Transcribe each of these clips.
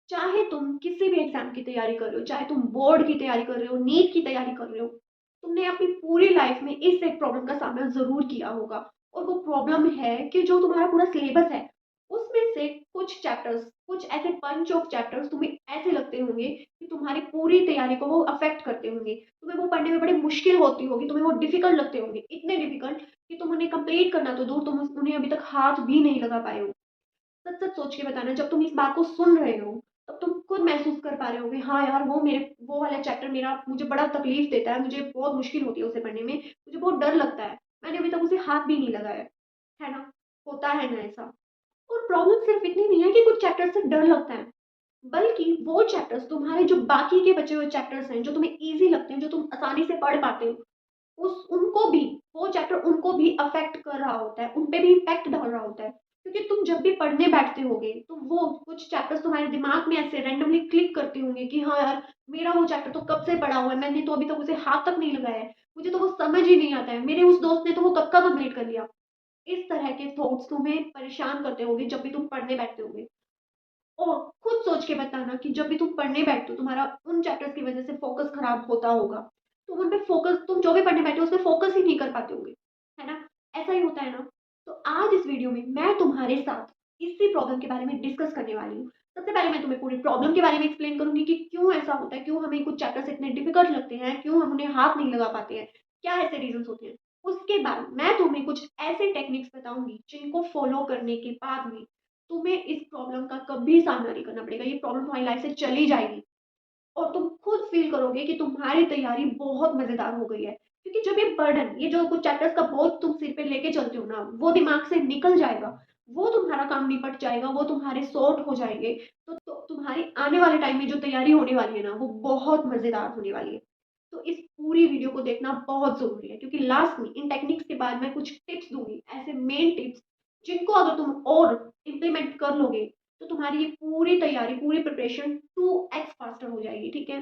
चाहे तुम किसी भी एग्जाम की तैयारी कर रहे हो, चाहे तुम बोर्ड की तैयारी कर रहे हो, नीट की तैयारी कर रहे हो, तुमने अपनी पूरी लाइफ में इस एक प्रॉब्लम का सामना जरूर किया होगा। और वो प्रॉब्लम है कि जो तुम्हारा पूरा सिलेबस है, उसमें से कुछ चैप्टर्स, कुछ ऐसे पंच ऑफ चैप्टर्स तुम्हें ऐसे लगते होंगे कि तुम्हारी पूरी तैयारी को वो अफेक्ट करते होंगे। तुम्हें वो पढ़ने में बड़ी मुश्किल होती होगी, तुम्हें वो डिफिकल्ट लगते होंगे, इतने डिफिकल्ट कि तुम उन्हें कंप्लीट करना तो दूर, तुम उन्हें अभी तक हाथ भी नहीं लगा पाए हो। सच सच सोच के बताना, जब तुम इस बात को सुन रहे हो तब तुम खुद महसूस कर पा रहे हो कि हाँ यार, वो वाला चैप्टर मेरा मुझे बड़ा तकलीफ देता है, मुझे बहुत मुश्किल होती है उसे पढ़ने में, मुझे बहुत डर लगता है, मैंने अभी तक उसे हाथ भी नहीं लगाया है ना। होता है ना ऐसा। और प्रॉब्लम सिर्फ इतनी नहीं है कि कुछ चैप्टर से डर लगता है, बल्कि वो चैप्टर्स तुम्हारे जो बाकी के बचे हुए चैप्टर्स हैं, जो तुम्हें इजी लगते हैं, जो तुम आसानी से पढ़ पाते हो, उस उनको भी, वो चैप्टर उनको भी अफेक्ट कर रहा होता है, उन पे भी इम्पैक्ट डाल रहा होता है। क्योंकि तुम जब भी पढ़ने बैठते होगे तो वो कुछ चैप्टर्स तुम्हारे दिमाग में ऐसे रैंडमली क्लिक करते होंगे कि हाँ यार, मेरा वो चैप्टर तो कब से पढ़ा हुआ है, मैंने तो अभी तक उसे हाथ तक नहीं लगाया है, मुझे तो वो समझ ही नहीं आता है, मेरे उस दोस्त ने तो वो कब का कंप्लीट कर लिया। इस तरह के थॉट्स तुम्हें परेशान करते होंगे जब भी तुम पढ़ने बैठते होगे। और खुद सोच के बताना कि जब भी तुम पढ़ने बैठते हो, तुम्हारा उन चैप्टर्स की वजह से फोकस खराब होता होगा, तुम उन पे फोकस, तुम जो भी पढ़ने बैठे हो उस पे फोकस ही नहीं कर पाते होंगे, है ना। ऐसा ही होता है ना। तो आज इस वीडियो में मैं तुम्हारे साथ इसी प्रॉब्लम के बारे में डिस्कस करने वाली हूँ। सबसे पहले मैं तुम्हें पूरी प्रॉब्लम के बारे में एक्सप्लेन करूंगी कि क्यों ऐसा होता है, क्यों हमें कुछ चैप्टर्स इतने डिफिकल्ट लगते हैं, क्यों हम उन्हें हाथ नहीं लगा पाते हैं, क्या ऐसे रीजन होते हैं। उसके बाद मैं तुम्हें कुछ ऐसे टेक्निक्स बताऊंगी जिनको फॉलो करने के बाद में तुम्हें इस प्रॉब्लम का कभी सामना नहीं करना पड़ेगा, ये प्रॉब्लम तुम्हारी लाइफ से चली जाएगी। और तुम खुद फील करोगे कि तुम्हारी तैयारी बहुत मजेदार हो गई है। क्योंकि जब ये बर्डन, ये जो कुछ चैप्टर्स का बोझ तुम सिर पे लेके चलते हो ना, वो दिमाग से निकल जाएगा, वो तुम्हारा काम निपट जाएगा, वो तुम्हारे सॉर्ट हो जाएंगे। तो तुम्हारी आने वाले टाइम में जो तैयारी होने वाली है ना, वो बहुत मजेदार होने वाली है। तो इस पूरी वीडियो को देखना बहुत जरूरी है, क्योंकि लास्ट में इन टेक्निक्स के बाद मैं कुछ टिप्स दूंगी, ऐसे मेन टिप्स, जिनको अगर तुम और इम्प्लीमेंट कर लोगे तो तुम्हारी ये पूरी तैयारी, पूरी प्रिपरेशन 2x फास्टर हो जाएगी, ठीक है।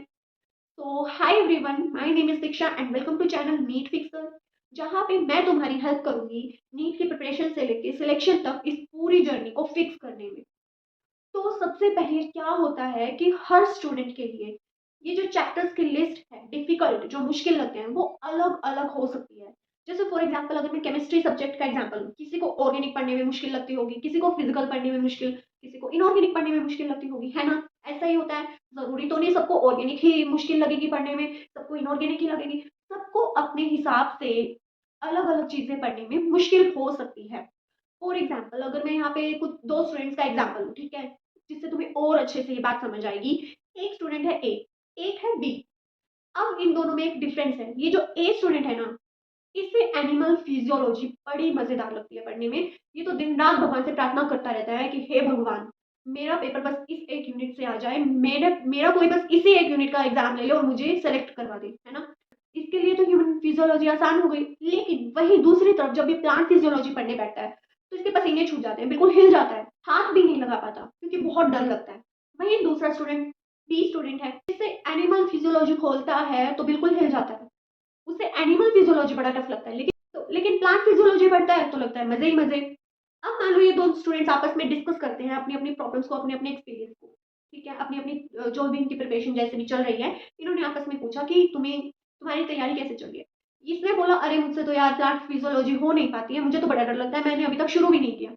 तो hi everyone, my name is Diksha and welcome to channel NEET fixer, जहाँ पे मैं तुम्हारी हेल्प करूंगी नीट की प्रिपरेशन से लेके सिलेक्शन तक इस पूरी जर्नी को फिक्स करने में। तो सबसे पहले क्या होता है कि हर स्टूडेंट के लिए ये जो चैप्टर्स की लिस्ट है, डिफिकल्ट जो मुश्किल लगते हैं, वो अलग अलग हो सकती है। जैसे फॉर एग्जांपल, अगर मैं केमिस्ट्री सब्जेक्ट का एग्जांपल लूं, किसी को ऑर्गेनिक पढ़ने में मुश्किल लगती होगी, किसी को फिजिकल पढ़ने में मुश्किल, किसी को इनऑर्गेनिक पढ़ने में मुश्किल लगती होगी, है ना। ऐसा ही होता है। जरूरी तो नहीं सबको ऑर्गेनिक ही मुश्किल लगेगी पढ़ने में, सबको इनऑर्गेनिक ही लगेगी। सबको अपने हिसाब से अलग अलग चीजें पढ़ने में मुश्किल हो सकती है। फॉर एग्जाम्पल, अगर मैं यहाँ पे कुछ दो स्टूडेंट्स का एग्जाम्पल लूँ, ठीक है, जिससे तुम्हें और अच्छे से ये बात समझ आएगी। एक स्टूडेंट है ए, एक है बी। अब इन दोनों में एक डिफरेंस है। ये जो ए स्टूडेंट है ना, इसे एनिमल फिजियोलॉजी बड़ी मजेदार लगती है पढ़ने में। ये तो दिन रात भगवान से प्रार्थना करता रहता है कि हे भगवान, मेरा पेपर बस इस एक यूनिट से आ जाए, मेरे मेरा कोई बस इसी एक यूनिट का एग्जाम ले ले और मुझे सेलेक्ट करवा दे, है ना। इसके लिए तो ह्यूमन फिजियोलॉजी आसान हो गई। लेकिन वही दूसरी तरफ जब ये प्लांट फिजियोलॉजी पढ़ने बैठता है, तो इसके पसीने छूट जाते हैं, बिल्कुल हिल जाता है, हाथ भी नहीं लगा पाता क्योंकि बहुत डर लगता है। वही दूसरा स्टूडेंट, बी स्टूडेंट है, जिससे एनिमल फिजियोलॉजी खोलता है तो बिल्कुल हिल जाता है, उसे एनिमल फिजियोलॉजी बड़ा टफ लगता है। लेकिन प्लांट फिजियोलॉजी पढ़ता है तो लगता है मजे ही मजे। अब मान लो ये दो स्टूडेंट्स आपस में डिस्कस करते हैं अपनी अपनी प्रॉब्लम्स को, अपने अपने एक्सपीरियंस को, ठीक है, अपनी अपनी जो भी इनकी प्रिपरेशन जैसे भी चल रही है, इन्होंने आपस में पूछा कि तुम्हारी तैयारी कैसे चल रही है। इसने बोला, अरे मुझसे तो यार प्लांट फिजियोलॉजी हो नहीं पाती है, मुझे तो बड़ा डर लगता है, मैंने अभी तक शुरू भी नहीं किया।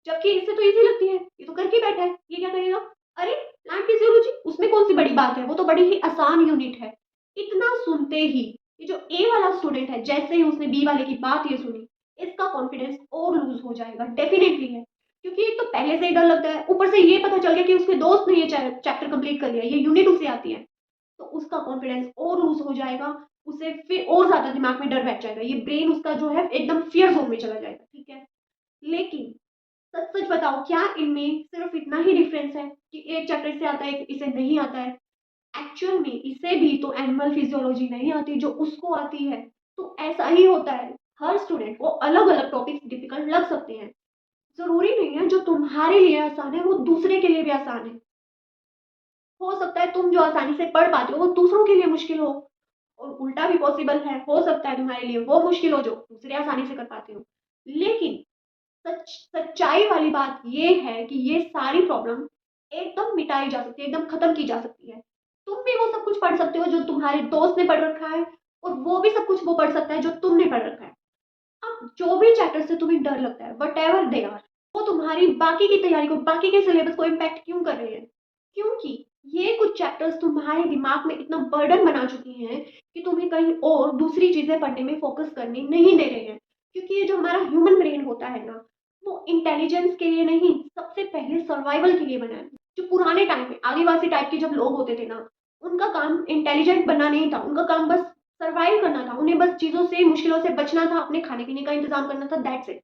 जबकि इससे तो इजी लगती है, ये तो करके बैठा है, ये क्या करेगा। अरे प्लांट फिजियोलॉजी, उसमें कौन सी बड़ी बात है, वो तो बड़ी ही आसान यूनिट है। इतना सुनते ही ये जो ए वाला स्टूडेंट है, जैसे ही उसने बी वाले की बात ये सुनी, इसका कॉन्फिडेंस और लूज हो जाएगा, डेफिनेटली है। क्योंकि एक तो पहले से ही डर लगता है, ऊपर से ये पता चल गया कि उसके दोस्त ने ये चैप्टर कंप्लीट कर लिया, ये यूनिट उसे आती है, तो उसका कॉन्फिडेंस और लूज हो जाएगा। उसे फिर और ज्यादा दिमाग में डर बैठ जाएगा, ये ब्रेन उसका जो है एकदम फियर जोन में चला जाएगा, ठीक है। लेकिन सच सच बताओ, क्या इनमें सिर्फ इतना ही डिफरेंस है कि एक चैप्टर से आता है, इसे नहीं आता है। एक्चुअल में इसे भी तो एनिमल फिजियोलॉजी नहीं आती जो उसको आती है। तो ऐसा ही होता है, हर स्टूडेंट को अलग अलग टॉपिक्स डिफिकल्ट लग सकते हैं। जरूरी नहीं है जो तुम्हारे लिए आसान है वो दूसरे के लिए भी आसान है। हो सकता है तुम जो आसानी से पढ़ पाते हो वो दूसरों के लिए मुश्किल हो, और उल्टा भी पॉसिबल है, हो सकता है तुम्हारे लिए वो मुश्किल हो जो दूसरे आसानी से कर पाते हो। लेकिन सच्चाई वाली बात ये है कि ये सारी प्रॉब्लम एकदम मिटाई जा सकती है, एकदम खत्म की जा सकती है। तुम भी वो सब कुछ पढ़ सकते हो जो तुम्हारे दोस्त ने पढ़ रखा है, और वो भी सब कुछ वो पढ़ सकता है जो तुमने पढ़ रखा है। अब जो भी चैप्टर से तुम्हें डर लगता है, वट एवर दे आर, वो तुम्हारी बाकी की तैयारी को, बाकी के सिलेबस को इम्पैक्ट क्यों कर रहे हैं? क्योंकि ये कुछ चैप्टर्स तुम्हारे दिमाग में इतना बर्डन बना चुकी हैं कि तुम्हें कहीं और दूसरी चीजें पढ़ने में फोकस करने नहीं दे रहे हैं। क्योंकि ये जो हमारा ह्यूमन ब्रेन होता है ना, वो इंटेलिजेंस के लिए नहीं, सबसे पहले सर्वाइवल के लिए बना है। जो पुराने टाइम में आदिवासी टाइप के जब लोग होते थे ना, उनका काम इंटेलिजेंट बनना नहीं था, उनका काम बस सर्वाइव करना था। उन्हें बस चीजों से, मुश्किलों से बचना था, अपने खाने पीने का इंतजाम करना था, दैट्स इट।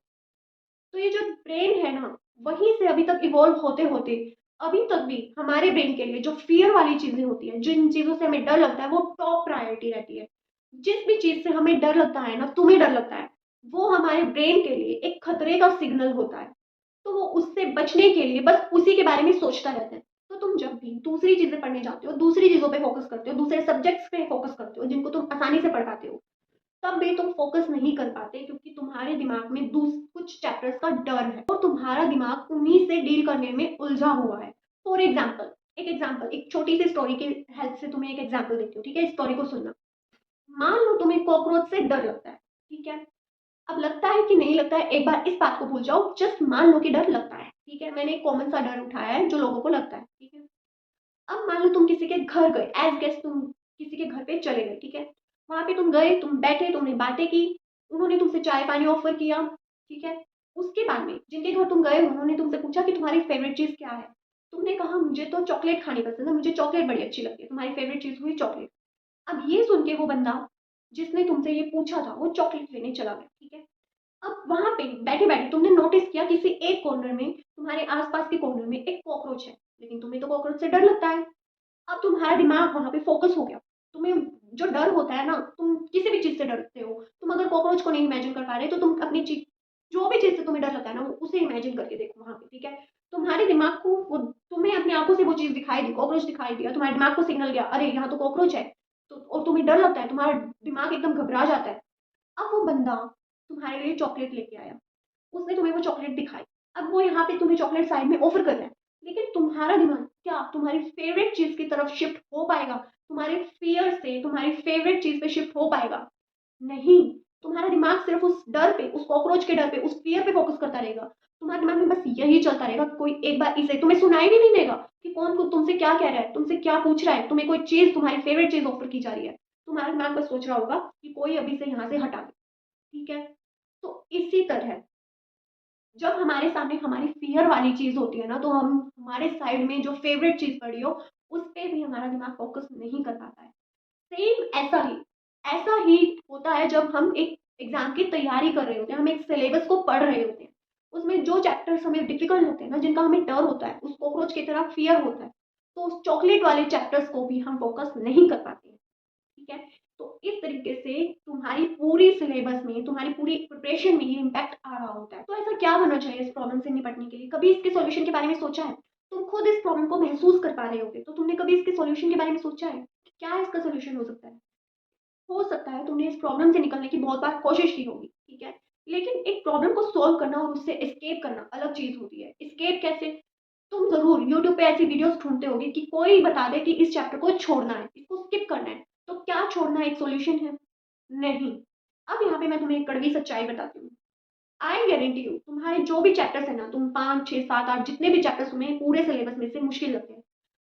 तो ये जो ब्रेन है ना, वहीं से अभी तक इवॉल्व होते होते अभी तक भी हमारे ब्रेन के लिए जो फियर वाली चीजें होती है, जिन चीजों से हमें डर लगता है, वो टॉप प्रायोरिटी रहती है। जिस भी चीज से हमें डर लगता है ना, तुम्हें डर लगता है, वो हमारे ब्रेन के लिए एक खतरे का सिग्नल होता है। तो वो उससे बचने के लिए बस उसी के बारे में सोचता रहता है। तो तुम जब भी दूसरी चीजें पढ़ने जाते हो, दूसरी चीजों पे फोकस करते हो, दूसरे सब्जेक्ट्स पे फोकस करते हो जिनको तुम आसानी से पढ़ पाते हो, तब भी तुम फोकस नहीं कर पाते, क्योंकि तुम्हारे दिमाग में कुछ चैप्टर्स का डर है और तुम्हारा दिमाग उन्हीं से डील करने में उलझा हुआ है। फॉर एग्जाम्पल, एक छोटी सी स्टोरी की हेल्प से तुम्हें एक एग्जाम्पल देती हूँ, ठीक है? स्टोरी को सुनना। मान लो तुम्हें कॉकरोच से डर लगता है, ठीक है? अब लगता है कि नहीं लगता है, एक बार इस बात को भूल जाओ, जस्ट मान लो कि डर लगता है, ठीक है? मैंने एक कॉमन सा डर उठाया है जो लोगों को लगता है, ठीक है? अब मान लो तुम किसी के घर गए, एज गेस्ट तुम किसी के घर पे चले गए, ठीक है? वहां पे तुम गए, तुम बैठे, तुमने बातें की, उन्होंने तुमसे चाय पानी ऑफर किया, ठीक है? उसके बाद में जिनके घर तुम गए, उन्होंने तुमसे पूछा कि तुम्हारी फेवरेट चीज क्या है। तुमने कहा मुझे तो चॉकलेट खानी पसंद है, मुझे चॉकलेट बड़ी अच्छी लगती है, तुम्हारी फेवरेट चीज हुई चॉकलेट। अब ये सुन के वो बंदा जिसने तुमसे ये पूछा था, वो चॉकलेट लेने चला गया, ठीक है? अब वहां पे बैठे बैठे तुमने नोटिस किया किसी एक कॉर्नर में, तुम्हारे आसपास के कॉर्नर में एक कॉकरोच है, लेकिन तुम्हें तो कॉकरोच से डर लगता है। अब तुम्हारा दिमाग वहां पे फोकस हो गया। तुम्हें जो डर होता है ना, तुम किसी भी चीज से डरते हो, तुम अगर कॉकरोच को नहीं इमेजिन कर पा रहे, तो तुम अपनी चीज, जो भी चीज से तुम्हें डर लगता है ना, उसे इमेजिन करके देखो वहां पे, ठीक है? तुम्हारे दिमाग को तुम्हें अपनी आंखों से वो चीज दिखाई दी, कॉकरोच दिखाई दिया, तुम्हारे दिमाग को सिग्नल गया, अरे यहाँ तो कॉकरोच है। तो और तुम्हें डर लगता है, तुम्हारा दिमाग एकदम घबरा जाता है। अब वो बंदा तुम्हारे लिए चॉकलेट लेके आया, उसने तुम्हें वो चॉकलेट दिखाई। अब वो यहाँ पे तुम्हें चॉकलेट साइड में ऑफर कर रहा है, लेकिन तुम्हारा दिमाग क्या तुम्हारी फेवरेट चीज की तरफ शिफ्ट हो पाएगा? तुम्हारे फियर से तुम्हारी फेवरेट चीज पे शिफ्ट हो पाएगा? नहीं। तुम्हारा दिमाग सिर्फ उस डर पे, उस कॉकरोच के डर पे, उस फियर पे फोकस करता रहेगा। तुम्हारे दिमाग में बस यही चलता रहेगा। कोई एक बार इसे तुम्हें सुनाई भी नहीं देगा कि कौन को तुमसे क्या कह रहा है, तुमसे क्या पूछ रहा है, तुम्हें कोई चीज, तुम्हारी फेवरेट चीज ऑफर की जा रही है। तुम्हारा दिमाग बस सोच रहा होगा कि कोई अभी से यहाँ से हटा दे, ठीक है? तो इसी तरह जब हमारे सामने हमारी फियर वाली चीज होती है ना, तो हम हमारे साइड में जो फेवरेट चीज पड़ी हो, उस पे भी हमारा दिमाग फोकस नहीं कर पाता है। सेम ऐसा ही होता है जब हम एक एग्जाम की तैयारी कर रहे होते हैं, हम एक सिलेबस को पढ़ रहे होते हैं। उसमें जो चैप्टर्स हमें डिफिकल्ट होते हैं ना, जिनका हमें डर होता है, उस कॉकरोच की तरह फियर होता है, तो उस चॉकलेट वाले चैप्टर्स को भी हम फोकस नहीं कर पाते हैं, ठीक है? तो इस तरीके से तुम्हारी पूरी सिलेबस में, तुम्हारी पूरी प्रिपरेशन में ये इम्पैक्ट आ रहा होता है। तो ऐसा क्या होना चाहिए इस प्रॉब्लम से निपटने के लिए? कभी इसके सॉल्यूशन के बारे में सोचा है? तुम खुद इस प्रॉब्लम को महसूस कर पा रहे होगे, तो तुमने कभी इसके सॉल्यूशन के बारे में सोचा है? क्या इसका सॉल्यूशन हो सकता है? हो सकता है तुमने इस प्रॉब्लम से निकलने की बहुत बार कोशिश की होगी, ठीक है? लेकिन एक प्रॉब्लम को सॉल्व करना और उससे एस्केप करना अलग चीज होती है। एस्केप कैसे? तुम जरूर यूट्यूब पे ऐसी वीडियोस ढूंढते होगे कि कोई बता दे कि इस चैप्टर को छोड़ना है, इसको स्किप करना है। तो क्या छोड़ना एक सॉल्यूशन है? नहीं। अब यहाँ पे मैं तुम्हें एक कड़वी सच्चाई बताती हूँ। आई गारंटी यू, तुम्हारे जो भी चैप्टर्स है ना, तुम 5 6 7 8 जितने भी चैप्टर्स तुम्हें पूरे सिलेबस में से मुश्किल लगते हैं,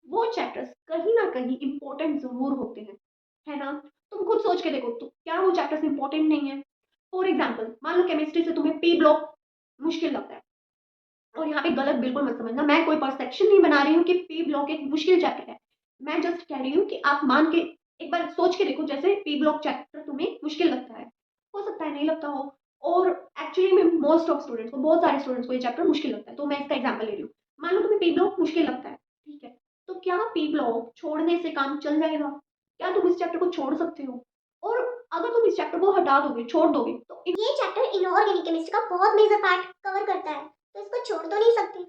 वो चैप्टर्स कहीं ना कहीं इंपॉर्टेंट जरूर होते हैं, है ना? तुम खुद सोच के देखो, तो क्या वो चैप्टर्स इंपॉर्टेंट नहीं है? फॉर एग्जाम्पल, मान लो केमिस्ट्री से तुम्हें पी ब्लॉक मुश्किल लगता है, और यहाँ पे गलत बिल्कुल मत समझना, मैं कोई परसेप्शन नहीं बना रही हूँ कि पी ब्लॉक एक मुश्किल चैप्टर है। मैं जस्ट कह रही हूँ कि आप मान के एक बार सोच के देखो, जैसे पी ब्लॉक चैप्टर तुम्हें मुश्किल लगता है, हो सकता है नहीं लगता हो, और एक्चुअली में मोस्ट ऑफ स्टूडेंट्स को, बहुत सारे स्टूडेंट्स को ये चैप्टर मुश्किल लगता है, तो मैं इसका एग्जाम्पल ले रही हूँ। मान लो तुम्हें पी ब्लॉक मुश्किल लगता है, ठीक है? तो क्या पी ब्लॉक छोड़ने से काम चल जाएगा? क्या तुम इस चैप्टर को छोड़ सकते हो? और अगर तुम इस चैप्टर को हटा दोगे, छोड़ दोगे, तो ये चैप्टर इनऑर्गेनिक केमिस्ट्री का बहुत मेजर पार्ट कवर करता है, तो इसको छोड़ तो नहीं सकते।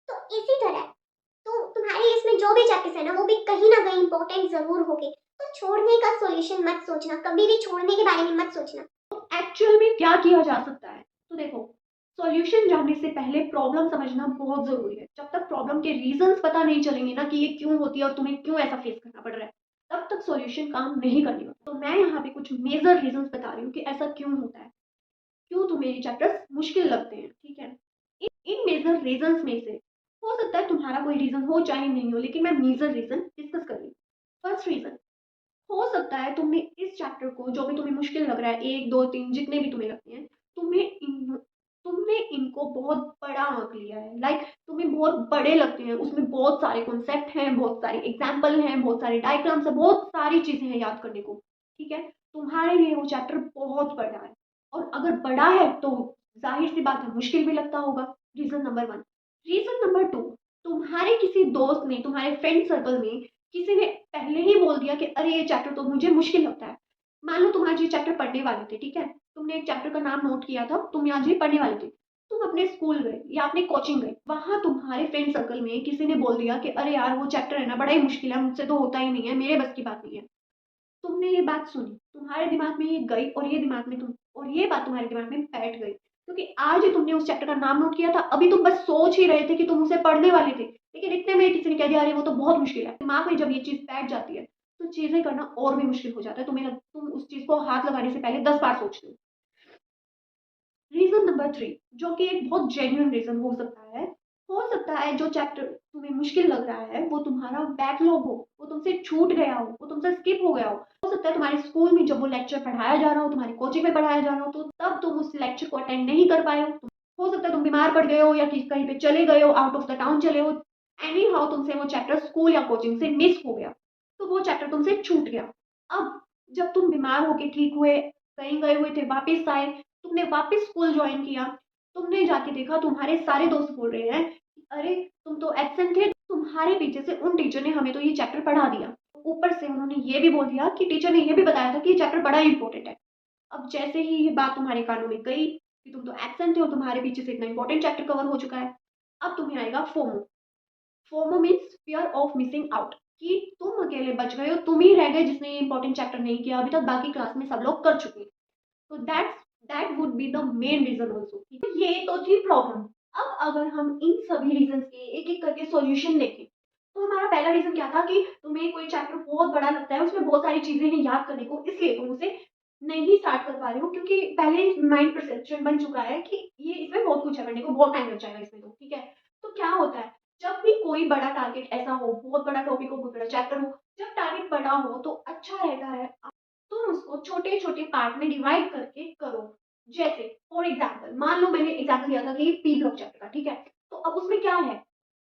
तो इसी तरह तो तुम्हारी इसमें जो भी चैप्टर्स है ना, वो भी कहीं ना कहीं इंपॉर्टेंट जरूर होंगे। तो छोड़ने का सॉल्यूशन मत सोचना, कभी भी छोड़ने के बारे में मत सोचना। एक्चुअल में क्या किया जा सकता है? तो देखो, सॉल्यूशन जानने से पहले प्रॉब्लम समझना बहुत ज़रूरी है। जब तक प्रॉब्लम के रीज़न्स पता नहीं चलेंगे ना कि ये क्यों होती है और तुम्हें क्यों ऐसा फेस करना पड़ रहा है, तब तक सॉल्यूशन काम नहीं करने वाला। तो मैं यहाँ पे कुछ मेजर रीज़न्स बता रही हूँ कि ऐसा क्यों होता है, क्यों तुम्हें ये चैप्टर्स मुश्किल लगते हैं, ठीक है? इन मेजर रीज़न्स में से हो सकता है तुम्हारा कोई रीज़न हो चाहे नहीं हो, लेकिन मैं मेजर रीज़न डिस्कस कर रही हूँ। फर्स्ट रीज़न, हो सकता है तुमने इस चैप्टर को जो भी तुम्हें मुश्किल लग रहा है, 1, 2, 3 जितने भी तुम्हें लगते हैं, तुमने इनको बहुत बड़ा आँक लिया है। लाइक तुम्हें बहुत बड़े लगते हैं, उसमें बहुत सारे कॉन्सेप्ट हैं, बहुत सारे एग्ज़ाम्पल हैं, बहुत सारे डायग्राम्स हैं, बहुत सारी चीज़ें हैं याद करने को, ठीक है? तुम्हारे लिए वो चैप्टर बहुत बड़ा है और अगर बड़ा है तो ज़ाहिर-सी बात है मुश्किल भी लगता होगा। Reason number 1। रीज़न नंबर 2, तुम्हारे किसी दोस्त ने, तुम्हारे फ्रेंड सर्कल में किसी ने पहले ही बोल दिया कि अरे ये चैप्टर तो मुझे मुश्किल लगता है। मान लो तुम आज ये चैप्टर पढ़ने वाले थे, ठीक है? तुमने एक चैप्टर का नाम नोट किया था, तुम आज ये पढ़ने वाले थे। तुम अपने स्कूल गए या अपने कोचिंग गए, वहाँ तुम्हारे फ्रेंड सर्कल में किसी ने बोल दिया कि अरे यार वो चैप्टर है ना बड़ा ही मुश्किल है, मुझसे तो होता ही नहीं है, मेरे बस की बात नहीं है। तुमने ये बात सुनी, तुम्हारे दिमाग में ये गई और ये बात तुम्हारे दिमाग में बैठ गई, क्योंकि आज ही तुमने उस चैप्टर का नाम नोट किया था, अभी तुम बस सोच ही रहे थे कि तुम उसे पढ़ने वाले थे, लेकिन इतने में किसी ने कह दिया अरे वो तो बहुत मुश्किल है। दिमाग में जब ये चीज़ बैठ जाती है, तो चीज़ें करना और भी मुश्किल हो जाता है। तुम उस चीज़ को हाथ लगाने से पहले 10 बार सोचते हो। रीज़न नंबर 3, जो कि एक बहुत जेन्युइन रीज़न हो सकता है जो चैप्टर तुम्हें मुश्किल लग रहा है वो तुम्हारा बैकलॉग हो, वो तुमसे छूट गया हो, वो तुमसे स्किप हो गया हो सकता है तुम्हारे स्कूल में जब वो लेक्चर पढ़ाया जा रहा हो, तुम्हारी कोचिंग में पढ़ाया जा रहा हो, तो तब तुम उस लेक्चर को अटेंड नहीं कर पाए हो सकता है तुम बीमार पड़ गए हो या कहीं पे चले गए हो, आउट ऑफ द टाउन चले हो, एनी हाउ तुमसे वो चैप्टर स्कूल या कोचिंग से मिस हो गया, तो वो चैप्टर तुमसे छूट गया। अब जब तुम बीमार होके ठीक हुए, कहीं गए हुए थे, वापस आए, तुमने वापस स्कूल ज्वाइन किया, तुमने जाके देखा तुम्हारे सारे दोस्त बोल रहे हैं अरे तुम तो एब्सेंट थे, तुम्हारे पीछे से उन टीचर ने हमें तो ये चैप्टर पढ़ा दिया, ऊपर से उन्होंने ये भी बोल दिया कि टीचर ने ये भी बताया था कि ये चैप्टर बड़ा इंपॉर्टेंट है। अब जैसे ही ये बात तुम्हारे कानों में गई कि तुम तो एब्सेंट थे और तुम्हारे पीछे से इतना इंपॉर्टेंट चैप्टर कवर हो चुका है, अब तुम्हें आएगा FOMO. FOMO means fear of missing out, कि तुम अकेले बच गए हो, तुम ही रह गए जिसने ये इंपॉर्टेंट चैप्टर नहीं किया, अभी तक बाकी क्लास में सब लोग कर चुके हैं। तो that would be the main reason also. ये तो थी प्रॉब्लम। अब अगर हम इन सभी रीजन के एक एक करके सॉल्यूशन देखें, तो हमारा पहला रीजन क्या था कि तुम्हें कोई चैप्टर बहुत बड़ा लगता है, उसमें बहुत सारी चीजें हैं याद करने को, इसलिए तुम उसे नहीं स्टार्ट कर पा रहे हो, क्योंकि पहले माइंड परसेप्शन बन चुका है कि ये इसमें बहुत कुछ है करने को, बहुत टाइम लग जाएगा इसमें, तो ठीक है। तो क्या होता है, जब भी कोई बड़ा टारगेट ऐसा हो, बहुत बड़ा टॉपिक हो, बहुत बड़ा चैप्टर हो, जब टारगेट बड़ा हो तो अच्छा रहता है तुम उसको छोटे-छोटे पार्ट में डिवाइड करके करो। जैसे फॉर एग्ज़ाम्पल मान लो मैंने एग्ज़ाम्पल दिया था कि पी ब्लॉक चैप्टर का, ठीक है? तो अब उसमें क्या है,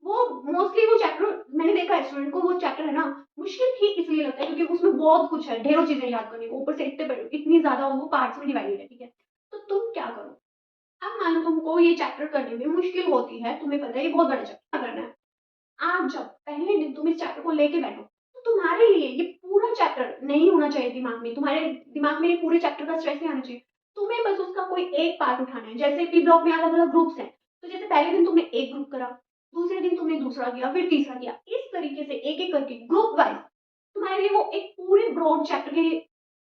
वो मोस्टली वो चैप्टर मैंने देखा है स्टूडेंट को वो चैप्टर है ना, मुश्किल ही इसलिए लगता है क्योंकि उसमें बहुत कुछ है, ढेरों चीज़ें याद करने को, ऊपर से इतनी ज़्यादा वो पार्ट्स में डिवाइडेड है, ठीक है? तो तुम क्या करो, अब मान लो तुमको ये चैप्टर करने में मुश्किल होती है, तुम्हें पता है ये बहुत बड़ा चैप्टर, क्या करना है? आज जब पहले दिन तुम इस चैप्टर को लेके बैठो, तो तुम्हारे लिए ये पूरा चैप्टर नहीं होना चाहिए दिमाग में, तुम्हारे दिमाग में ये पूरे चैप्टर का स्ट्रेस नहीं आना चाहिए। तुम्हें बस उसका कोई एक पार्ट उठाना है। जैसे पी ब्लॉक में अलग-अलग ग्रुप्स हैं, तो जैसे पहले दिन तुमने एक ग्रुप करा, दूसरे दिन तुमने दूसरा किया, फिर तीसरा किया। इस तरीके से एक-एक करके ग्रुप वाइज़ तुम्हारे लिए वो एक पूरे ब्रॉड चैप्टर के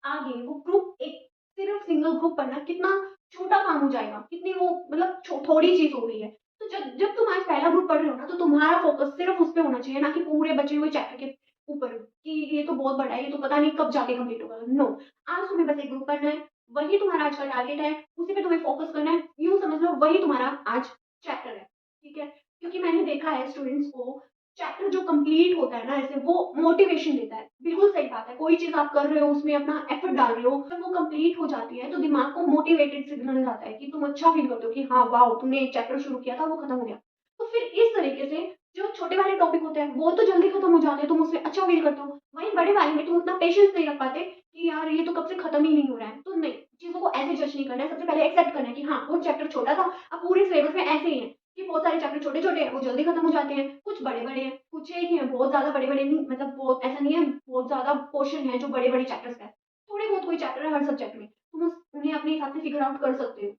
आगे वो ग्रुप एक सिर्फ सिंगल ग्रुप पढ़ना कितना छोटा काम हो जाएगा, कितनी वो मतलब थोड़ी चीज़ हो गई है। तो जब जब तुम आज पहला ग्रुप पढ़ रहे हो ना, तो तुम्हारा फ़ोकस सिर्फ़ उस पे होना चाहिए, ना कि पूरे बचे हुए चैप्टर के ऊपर कि ये तो बहुत बड़ा है, ये तो पता नहीं कब जाके कंप्लीट होगा। नो, आज तुम्हें बस एक ग्रुप पढ़ना है, वही तुम्हारा आज का टारगेट है, उसी पे तुम्हें फ़ोकस करना है। यूँ समझ लो वही तुम्हारा आज चैप्टर है, ठीक है? क्योंकि मैंने देखा है स्टूडेंट्स को चैप्टर जो कंप्लीट होता है ना ऐसे वो मोटिवेशन देता है। बिल्कुल सही बात है, कोई चीज़ आप कर रहे हो उसमें अपना एफर्ट डाल रहे हो, जब वो कंप्लीट हो जाती है तो दिमाग को मोटिवेटेड सिग्नल जाता है कि तुम अच्छा फ़ील करते हो कि हाँ, वाओ! तुमने एक चैप्टर शुरू किया था वो खत्म हो गया। तो फिर इस तरीके से जो छोटे वाले टॉपिक होते हैं वो तो जल्दी खत्म हो जाते हैं, तुम उसमें अच्छा फ़ील करते हो। वहीं बड़े वाले में तुम उतना पेशेंस नहीं रख पाते कि यार ये तो कब से खत्म ही नहीं हो रहा है। तो नहीं, चीज़ों को ऐसे जज नहीं करना है, सबसे पहले एक्सेप्ट करना है कि हाँ, वो चैप्टर छोटा था, अब पूरे सिलेबस में ऐसे ही है कि बहुत सारे चैप्टर छोटे-छोटे हैं, वो जल्दी खत्म हो जाते हैं, कुछ बड़े-बड़े हैं, कुछ एक ही हैं, बहुत ज़्यादा बड़े-बड़े नहीं, मतलब बहुत ऐसा नहीं है, बहुत ज़्यादा पोर्शन है जो बड़े-बड़े चैप्टर्स का है। थोड़े बहुत कोई चैप्टर है हर सब्जेक्ट में, तुम उन्हें अपने हिसाब से फिगर आउट कर सकते हो।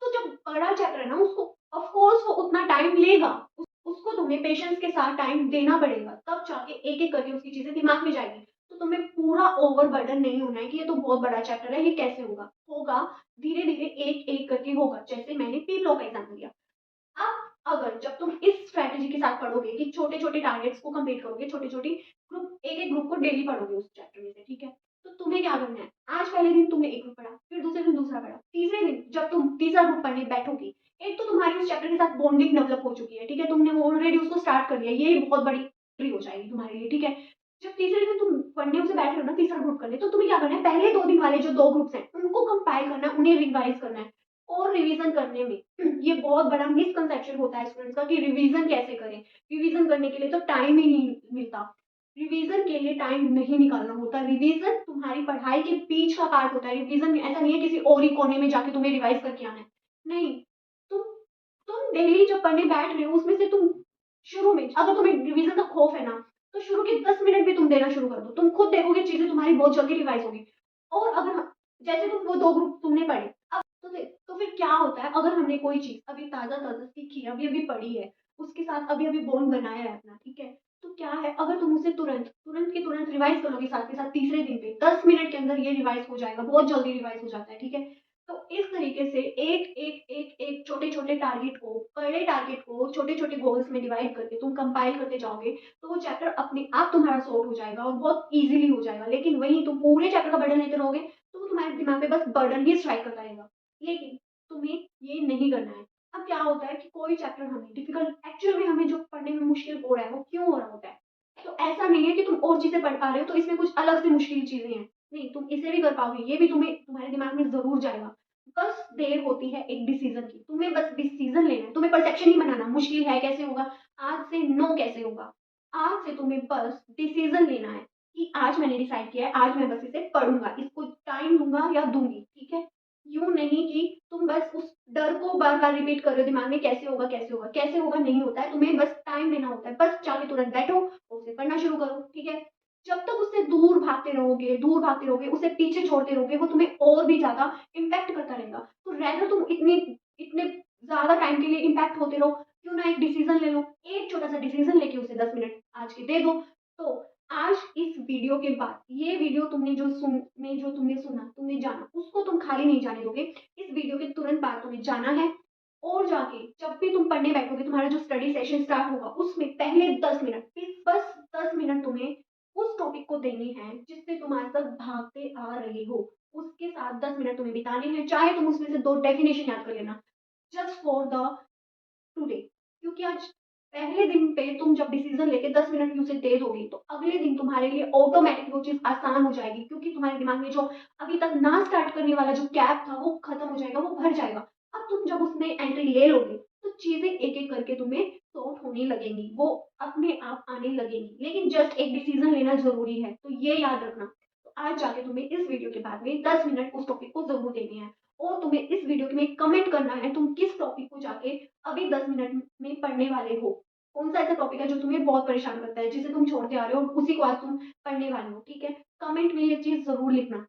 तो जब बड़ा चैप्टर है ना उसको ऑफ कोर्स वो उतना टाइम लेगा, उसको तुम्हें पेशेंस के साथ टाइम देना पड़ेगा, तब जाके एक-एक करके उसकी चीज़ें दिमाग में जाएँगी। तो तो तुम्हें पूरा ओवरबर्डन नहीं होना है कि ये तो बहुत बड़ा चैप्टर है, ये कैसे होगा। होगा, धीरे धीरे एक एक करके होगा, जैसे मैंने पी ब्लॉक का एग्जाम्पल दिया। अब अगर जब तुम इस स्ट्रैटेजी के साथ पढ़ोगे कि छोटे छोटे टारगेट्स को कंप्लीट करोगे, छोटे छोटे ग्रुप, एक एक ग्रुप को डेली पढ़ोगे उस चैप्टर में से, ठीक है, तो तुम्हें क्या करना है, आज पहले दिन तुमने एक ग्रुप पढ़ा, फिर दूसरे दिन दूसरा पढ़ा, तीसरे दिन जब तुम तीसरा ग्रुप पढ़ने बैठोगी, एक तो तुम्हारी उस चैप्टर के साथ बॉन्डिंग डेवलप हो चुकी है, ठीक है, तुमने ऑलरेडी उसको स्टार्ट कर लिया, ये बहुत बड़ी ट्री हो जाएगी तुम्हारे लिए, ठीक है। जब तीसरे दिन तुम पढ़ने उसे बैठ रहे हो ना, तीसरा ग्रुप करने, तो तुम्हें क्या करना है, पहले 2 दिन वाले जो 2 ग्रुप्स हैं उनको कंपाइल करना है, उन्हें रिवाइज करना है। और रिवीजन करने में ये बहुत बड़ा मिसकंसेप्शन होता है स्टूडेंट्स का कि रिवीजन कैसे करें। रिवीजन करने के लिए तो टाइम ही नहीं मिलता, रिवीजन के लिए टाइम नहीं निकालना होता, रिवीजन तुम्हारी पढ़ाई के बीच का पार्ट होता है। रिवीजन ऐसा नहीं है किसी और ही कोने में जाके तुम्हें रिवाइज करके आना है, नहीं। तुम तुम डेली जब पढ़ने बैठ रहे हो उसमें से तुम शुरू में, अगर तुम्हें रिवीजन का खौफ है ना, तो शुरू के 10 मिनट भी तुम देना शुरू कर दो, तुम खुद देखोगे चीजें तुम्हारी बहुत जल्दी रिवाइज होगी। और अगर जैसे तुम वो 2 ग्रुप तुमने पढ़े, तो फिर क्या होता है, अगर हमने कोई चीज अभी ताजा ताजा सीखी है, अभी अभी पढ़ी है, उसके साथ अभी अभी बॉन्ड बनाया है अपना, ठीक है, तो क्या है, अगर तुम उसे तुरंत तुरंत के तुरंत रिवाइज करोगे साथ के साथ तीसरे दिन पे, 10 मिनट के अंदर ये रिवाइज हो जाएगा, बहुत जल्दी रिवाइज हो जाता है, ठीक है। तो इस तरीके से एक एक एक एक छोटे छोटे टारगेट को, बड़े टारगेट को छोटे छोटे गोल्स में डिवाइड करके तुम कंपाइल करते जाओगे, तो वो चैप्टर अपने आप तुम्हारा सॉर्ट हो जाएगा और बहुत इजीली हो जाएगा। लेकिन वहीं तुम पूरे चैप्टर का बर्डन लेते रहोगे, तो वो तुम्हारे दिमाग पे बस बर्डन ही स्ट्राइक करता रहेगा, लेकिन तुम्हें ये नहीं करना है। अब क्या होता है कि कोई चैप्टर हमें डिफिकल्ट, एक्चुअल में हमें जो पढ़ने में मुश्किल हो रहा है वो क्यों हो रहा होता है, तो ऐसा नहीं है कि तुम और चीजें पढ़ पा रहे हो तो इसमें कुछ अलग से मुश्किल चीजें हैं, नहीं, तुम इसे भी कर पाओगे, ये भी तुम्हें तुम्हारे दिमाग में जरूर जाएगा। बस देर होती है एक डिसीजन की, तुम्हें बस डिसीजन लेना है, तुम्हें परसेप्शन नहीं बनाना मुश्किल है कैसे होगा, आज से नो कैसे होगा, आज से तुम्हें बस डिसीजन लेना है कि आज मैंने डिसाइड किया है, आज मैं बस इसे पढ़ूंगा, इसको टाइम दूंगा या दूंगी, ठीक है। यूं नहीं कि तुम बस उस डर को बार बार रिपीट कर रहे हो दिमाग में, कैसे होगा कैसे होगा कैसे होगा, नहीं होता है, तुम्हें बस टाइम देना होता है, बस जाके तुरंत बैठो और उसे पढ़ना शुरू करो, ठीक है। जब तक उससे दूर भागते रहोगे, उसे पीछे छोड़ते रहोगे, वो तुम्हें और भी ज्यादा इम्पैक्ट करता रहेगा। तो रहकर तुम इतने इतने ज्यादा टाइम के लिए इम्पैक्ट होते रहो, क्यों ना एक डिसीजन ले लो, एक छोटा सा डिसीजन लेके उसे 10 मिनट आज के दे दो। तो आज इस वीडियो के बाद, ये वीडियो तुमने सुना, तुमने जाना, उसको तुम खाली नहीं जाने दोगे। इस वीडियो के तुरंत बाद तुम्हें जाना है और जाके जब भी तुम पढ़ने बैठोगे, तुम्हारा जो स्टडी सेशन स्टार्ट होगा उसमें पहले 10 मिनट, बस 10 मिनट तुम्हें उस टॉपिक को देने हैं जिससे तुम आज तक भागते आ रहे हो, उसके साथ 10 मिनट तुम्हें बिताने हैं, चाहे तुम उसमें से 2 डेफिनेशन याद कर लेना, जस्ट फॉर द टुडे। क्योंकि आज पहले दिन पे तुम जब डिसीजन लेके 10 मिनट भी उसे दे दोगे, तो अगले दिन तुम्हारे लिए ऑटोमेटिक वो चीज आसान हो जाएगी, क्योंकि तुम्हारे दिमाग में जो अभी तक ना स्टार्ट करने वाला जो गैप था वो खत्म हो जाएगा, वो भर जाएगा। अब तुम जब उसमें एंट्री ले लोगे, तो चीजें एक एक करके तुम्हें सॉर्ट होने लगेंगी, वो अपने आप आने लगेंगी, लेकिन जस्ट एक डिसीजन लेना जरूरी है, तो ये याद रखना। तो आज जाके तुम्हें इस वीडियो के बाद में 10 मिनट उस टॉपिक को जरूर देने हैं, और तुम्हें इस वीडियो में कमेंट करना है तुम किस टॉपिक को जाके अभी 10 मिनट में पढ़ने वाले हो, कौन सा ऐसा टॉपिक है जो तुम्हें बहुत परेशान करता है, जिसे तुम छोड़ते आ रहे हो और उसी को आज तुम पढ़ने वाले हो, ठीक है। कमेंट में ये चीज जरूर लिखना।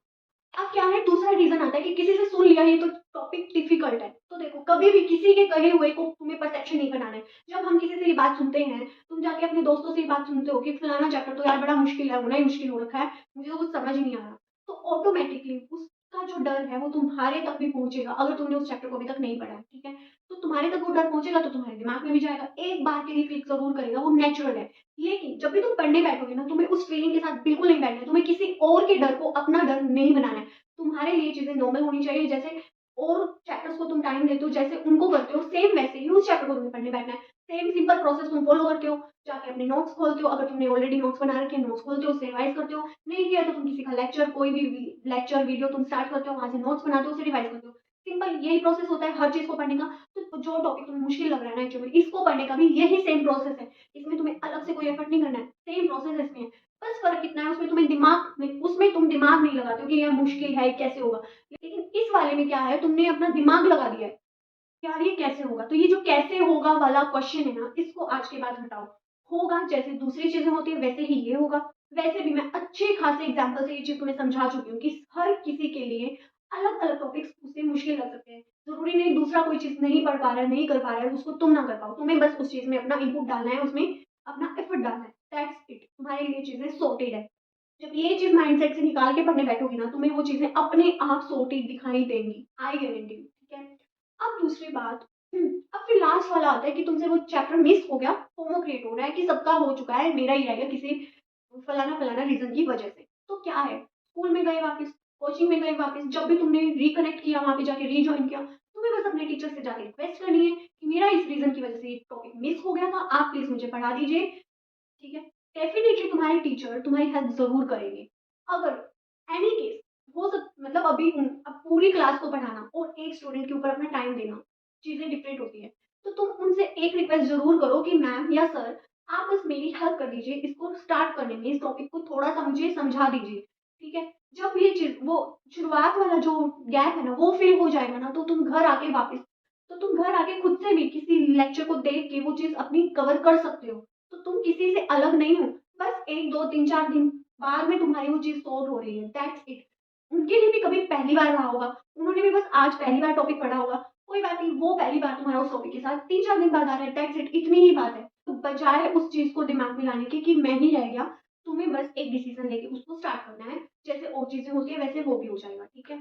अब क्या है, दूसरा रीजन आता है कि किसी से सुन लिया ये तो टॉपिक डिफिकल्ट है, तो देखो कभी भी किसी के कहे हुए को तुम्हें परसेप्शन नहीं बनाना है। जब हम किसी से ये बात सुनते हैं, तुम जाके अपने दोस्तों से ये बात सुनते हो कि फलाना चैप्टर तो यार बड़ा मुश्किल है, होना ही मुश्किल हो रखा है, मुझे तो कुछ समझ ही नहीं आ रहा, तो ऑटोमेटिकली उसका जो डर है वो तुम्हारे तक भी पहुंचेगा, अगर तुमने उस चैप्टर को अभी तक नहीं पढ़ा है, ठीक है। तो तुम्हारे तक वो डर पहुंचेगा तो तुम्हारे दिमाग में भी जाएगा, एक बार के लिए क्लिक जरूर करेगा, वो नेचुरल है। लेकिन जब भी तुम पढ़ने बैठोगे ना, तुम्हें उस फीलिंग के साथ बिल्कुल नहीं बैठना है, तुम्हें किसी और के डर को अपना डर नहीं बनाना है। तुम्हारे लिए चीजें नॉर्मल होनी चाहिए, जैसे और चैप्टर्स को तुम टाइम देते हो जैसे उनको करते हो, सेम वैसे ही उस चैप्टर को तुम्हें पढ़ने बैठना है। सेम सिंपल प्रोसेस तुम फॉलो करते हो, जाके अपने नोट्स खोलते हो, अगर तुमने ऑलरेडी नोट्स बना रखे हैं नोट्स खोलते हो, उससे रिवाइज करते हो, नहीं किया तो तुम किसी का लेक्चर, कोई भी लेक्चर वीडियो तुम स्टार्ट करते हो, वहां से नोट्स बनाते हो, उसे रिवाइज करते हो। सिंपल यही प्रोसेस होता है हर चीज को पढ़ने का। तो जो टॉपिक तुम्हें मुश्किल लग रहा है ना एक्चुअली, इसको पढ़ने का भी यही सेम प्रोसेस है, इसमें तुम्हें अलग से कोई एफर्ट नहीं करना है, सेम प्रोसेस इसमें है। बस फर्क कितना है, उसमें तुम दिमाग नहीं लगाते हो कि यह मुश्किल है कैसे होगा, लेकिन इस वाले में क्या है, तुमने अपना दिमाग लगा दिया है यार ये कैसे होगा, तो ये जो कैसे होगा वाला क्वेश्चन है ना, इसको आज के बाद हटाओ। होगा जैसे दूसरी चीजें होती है वैसे ही ये होगा। वैसे भी मैं अच्छे खासे एग्जाम्पल से ये चीज तुम्हें समझा चुकी हूँ कि हर किसी के लिए अलग अलग टॉपिक्स उससे मुश्किल लग सकते हैं, जरूरी नहीं दूसरा कोई चीज नहीं पढ़ पा रहा है, नहीं कर पा रहा है, उसको तुम ना कर पाओ, तुम्हें बस उस चीज में अपना इनपुट डालना है, उसमें अपना एफर्ट डालना है, दैट्स इट, तुम्हारे लिए चीजें सॉर्टेड है। जब ये चीज़ माइंडसेट से निकाल के पढ़ने बैठोगी ना, तुम्हें वो चीज़ें अपने आप सॉर्टेड दिखाई देंगी, आई गारंटी यू, ठीक है? अब दूसरी बात, अब फिर लास्ट वाला आता है कि तुमसे वो चैप्टर मिस हो गया, फोमो क्रिएट हो रहा है कि सबका हो चुका है, मेरा ही रह गया किसी फलाना-फलाना रीज़न की वजह से। तो क्या है, स्कूल में गए वापस, कोचिंग में गए वापस, जब भी तुमने रिकनेक्ट किया, वहाँ पे जाके रीजॉइन किया, तुम्हें बस अपने टीचर से जाके रिक्वेस्ट करनी है कि मेरा इस रीज़न की वजह से ये टॉपिक मिस हो गया था, आप प्लीज़ मुझे पढ़ा दीजिए, ठीक है? डेफ़िनिटली तुम्हारे टीचर तुम्हारी हेल्प ज़रूर करेंगे। अगर एनी केस हो सक मतलब अभी अब पूरी क्लास को पढ़ाना और एक स्टूडेंट के ऊपर अपना टाइम देना, चीज़ें डिफरेंट होती हैं। तो तुम उनसे एक रिक्वेस्ट ज़रूर करो कि मैम या सर, आप बस मेरी हेल्प कर दीजिए, इसको स्टार्ट करने में, इस टॉपिक को थोड़ा-सा मुझे समझा दीजिए, ठीक है? जब ये चीज़ वो शुरुआत वाला जो गैप है ना, वो फिल हो जाएगा ना, तो तुम घर आके वापस तो तुम घर आके खुद से भी किसी लेक्चर को देख के वो चीज़ अपनी कवर कर सकते हो। तो तुम किसी से अलग नहीं हो। बस 1, 2, 3, 4 दिन बाद में तुम्हारी वो चीज़ सॉल्व हो रही है, दैट्स इट। उनके लिए भी कभी पहली बार रहा होगा, उन्होंने भी बस आज पहली बार टॉपिक पढ़ा होगा, कोई बात नहीं, वो पहली बार तुम्हारा उस टॉपिक के साथ 3-4 दिन बाद आ रहा है, दैट्स इट, इतनी ही बात है। तो बजाय उस चीज़ को दिमाग में लाने के कि मैं ही रह गया, तुम्हें बस एक डिसीज़न लेके उसको स्टार्ट करना है, जैसे और चीज़ें होती हैं वैसे वो भी हो जाएगा, ठीक है?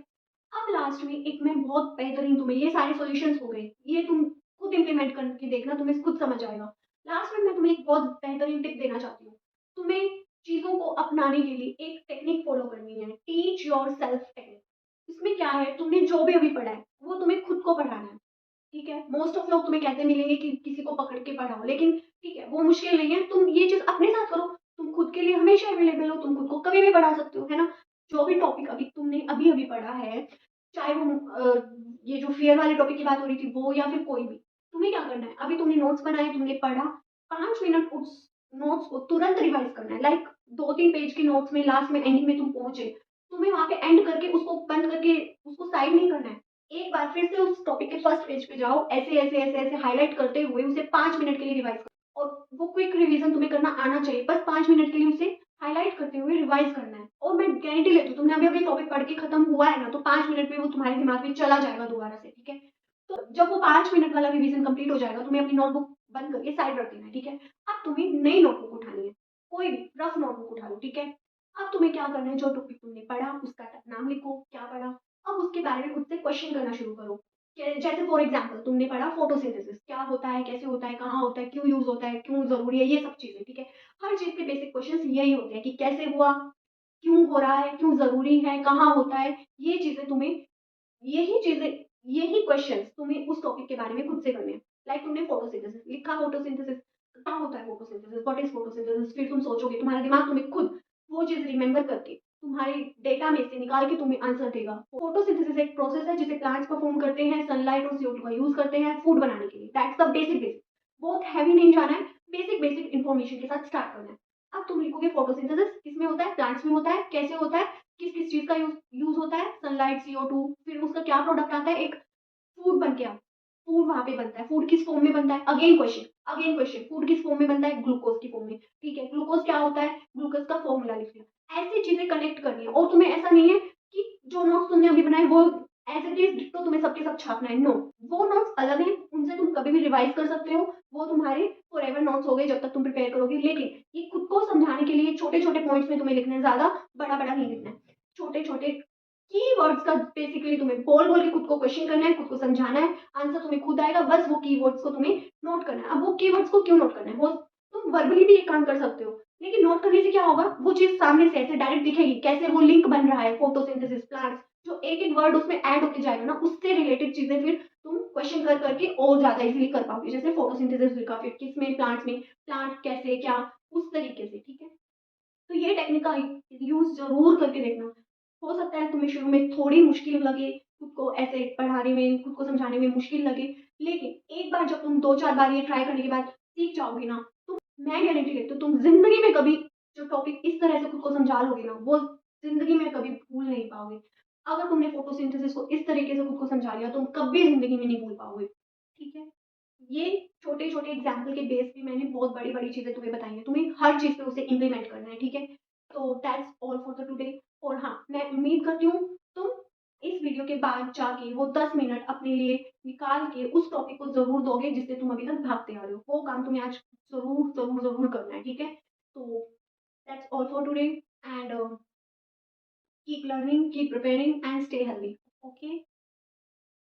अब लास्ट में एक मैं बहुत बेहतरीन, तुम्हें ये सारे सॉल्यूशंस हो गए, ये तुम खुद इम्प्लीमेंट करके देखना, तुम्हें खुद समझ आएगा। लास्ट में मैं तुम्हें एक बहुत बेहतरीन टिप देना चाहती हूँ। तुम्हें चीज़ों को अपनाने के लिए एक टेक्निक फ़ॉलो करनी है, टीच योरसेल्फ टेक्निक। इसमें क्या है, तुमने जो भी अभी पढ़ा है, वो तुम्हें खुद को पढ़ाना है, ठीक है? मोस्ट ऑफ लोग तुम्हें कहते मिलेंगे कि किसी को पकड़ के पढ़ाओ, लेकिन ठीक है, वो मुश्किल नहीं है, तुम ये चीज़ अपने साथ करो। तुम खुद के लिए हमेशा अवेलेबल हो, तुम खुद को कभी भी पढ़ा सकते हो, है ना? जो भी टॉपिक अभी तुमने अभी-अभी पढ़ा है, चाहे वो ये जो फ़ियर वाले टॉपिक की बात हो रही थी वो, या फिर कोई भी, तुम्हें क्या करना है, अभी तुमने नोट्स बनाए, तुमने पढ़ा, 5 मिनट उस नोट्स को तुरंत रिवाइज़ करना है। लाइक 2-3 पेज के नोट्स में लास्ट में एंडिंग में तुम पहुँचे, तुम्हें वहाँ पे एंड करके उसको बंद करके उसको साइड नहीं करना है। एक बार फिर से उस टॉपिक के फर्स्ट पेज पे जाओ, ऐसे हाइलाइट करते हुए उसे 5 मिनट के लिए रिवाइज़ करो, और वो क्विक रिवीजन तुम्हें करना आना चाहिए। बस 5 मिनट के लिए उसे हाइलाइट करते हुए रिवाइज़ करना है, और मैं गारंटी लेती हूँ, तुमने अभी-अभी टॉपिक पढ़ के खत्म हुआ है ना, तो 5 मिनट में वो तुम्हारे दिमाग में चला जाएगा दोबारा से, ठीक है? तो जब वो 5 मिनट वाला रिवीजन कंप्लीट हो जाएगा, तुम्हें अपनी नोटबुक बंद करके साइड रख देना है, ठीक है? अब तुम्हें नई नोटबुक उठानी है, कोई भी रफ नोटबुक उठा लो, ठीक है? अब तुम्हें क्या करना है, जो टॉपिक तुमने पढ़ा उसका नाम लिखो, क्या पढ़ा? अब उसके बारे में खुद से क्वेश्चन करना शुरू करो। जैसे फॉर एग्जांपल तुमने पढ़ा फोटोसिंथेसिस, क्या होता है, कैसे होता है, कहाँ होता है, क्यों यूज़ होता है, क्यों ज़रूरी है, ये सब चीज़ें, ठीक है? हर चीज़ के बेसिक क्वेश्चंस यही होते हैं कि कैसे हुआ, क्यों हो रहा है, क्यों ज़रूरी है, कहाँ होता है, ये चीज़ें तुम्हें यही चीज़ें यही क्वेश्चंस तुम्हें उस टॉपिक के बारे में खुद से करने हैं। लाइक तुमने फोटोसिंथेसिस लिखा, फोटोसिंथेसिस क्या होता है, फोटोसिंथेसिस, व्हाट इज़ फोटोसिंथेसिस, फिर तुम सोचोगे, तुम्हारा दिमाग तुम्हें खुद वो चीज़ रिमेंबर करके तुम्हारे डेटा में से निकाल के तुम्हें आंसर देगा। फोटोसिंथेसिस एक प्रोसेस है जिसे प्लांट्स परफॉर्म करते हैं, सनलाइट और CO2 का यूज़ करते हैं फूड बनाने के लिए। That's the basic basic. बहुत हेवी नहीं जाना है, बेसिक बेसिक इन्फॉर्मेशन के साथ स्टार्ट करना है। अब तुम लिखोगे फोटोसिंथेसिस किसमें होता है, प्लांट्स में होता है, कैसे होता है, किस-किस चीज़ का यूज़ होता है, सनलाइट, CO2, फिर उसका क्या प्रोडक्ट आता है, एक फूड बन के आता है। फूड वहाँ पे बनता है, फूड किस फॉर्म में बनता है? अगेन क्वेश्चन, फूड किस फॉर्म में बनता है? ग्लूकोज़ की फॉर्म में, ठीक है? ग्लूकोज़ क्या होता है? ग्लूकोज़ का फॉर्मूला लिख लिया। ऐसी चीज़ें कनेक्ट करनी है, और तुम्हें ऐसा नहीं है कि जो नोट्स तुमने अभी बनाए वो एज़ इट इज़ डिट्टो तुम्हें सबके सब छापना है, नो। वो नोट्स अलग हैं, उनसे तुम कभी भी रिवाइज़ कर सकते हो, वो तुम्हारे फॉरएवर नोट्स हो गए जब तक तुम प्रिपेयर करोगे। लेकिन ये खुद को समझाने के लिए छोटे-छोटे पॉइंट्स में तुम्हें लिखना है, ज़्यादा बड़ा-बड़ा नहीं लिखना है। छोटे-छोटे कीवर्ड्स का बेसिकली तुम्हें बोल-बोल के खुद को क्वेश्चन करना है, खुद को समझाना है, आंसर तुम्हें खुद आएगा, बस वो कीवर्ड्स को तुम्हें नोट करना है। अब वो कीवर्ड्स को क्यों नोट करना है? वो तुम वर्बली भी ये काम कर सकते हो, लेकिन नोट करने से क्या होगा, वो चीज़ सामने से ऐसे डायरेक्ट दिखेगी, कैसे वो लिंक बन रहा है, फोटोसिंथेसिस, प्लांट्स, जो एक-एक वर्ड उसमें ऐड होते जाएगा ना, उससे रिलेटेड चीज़ें फिर तुम क्वेश्चन कर करके और ज़्यादा ईज़िली कर पाओगे। जैसे फोटोसिंथेसिस लिखा, फिर किसमें, प्लांट्स में, प्लांट कैसे, क्या, उस तरीके से, ठीक है? तो ये टेक्निक का यूज़ ज़रूर करके देखना। हो सकता है तुम्हें शुरू में थोड़ी मुश्किल लगे, खुद को ऐसे पढ़ाने में, खुद को समझाने में मुश्किल लगे, लेकिन एक बार जब तुम 2-4 बार ये ट्राई करने के बाद सीख जाओगे ना, तो मैं गारंटी देती हूँ तुम ज़िंदगी में कभी जो टॉपिक इस तरह से खुद को समझा लोगे ना, वो ज़िंदगी में कभी भूल नहीं पाओगे। अगर तुमने फोटोसिंथेसिस को इस तरीके से खुद को समझा लिया, तुम कभी ज़िंदगी में नहीं भूल पाओगे। ठीक है? ये छोटे-छोटे एग्ज़ाम्पल के बेस पे मैंने बहुत बड़ी-बड़ी चीज़ें तुम्हें बताई हैं। तुम्हें हर चीज़ पे उसे इम्प्लीमेंट करना है, ठीक है? तो that's all for the today. और हाँ, मैं उम्मीद करती हूँ तुम इस वीडियो के बाद जाके वो 10 मिनट अपने लिए निकाल के उस टॉपिक को ज़रूर दोगे जिससे तुम अभी तक भागते आ रहे हो। वो काम तुम्हें आज ज़रूर करना है, ठीक है? तो that's all for today. and keep learning, keep preparing, and stay healthy. Okay.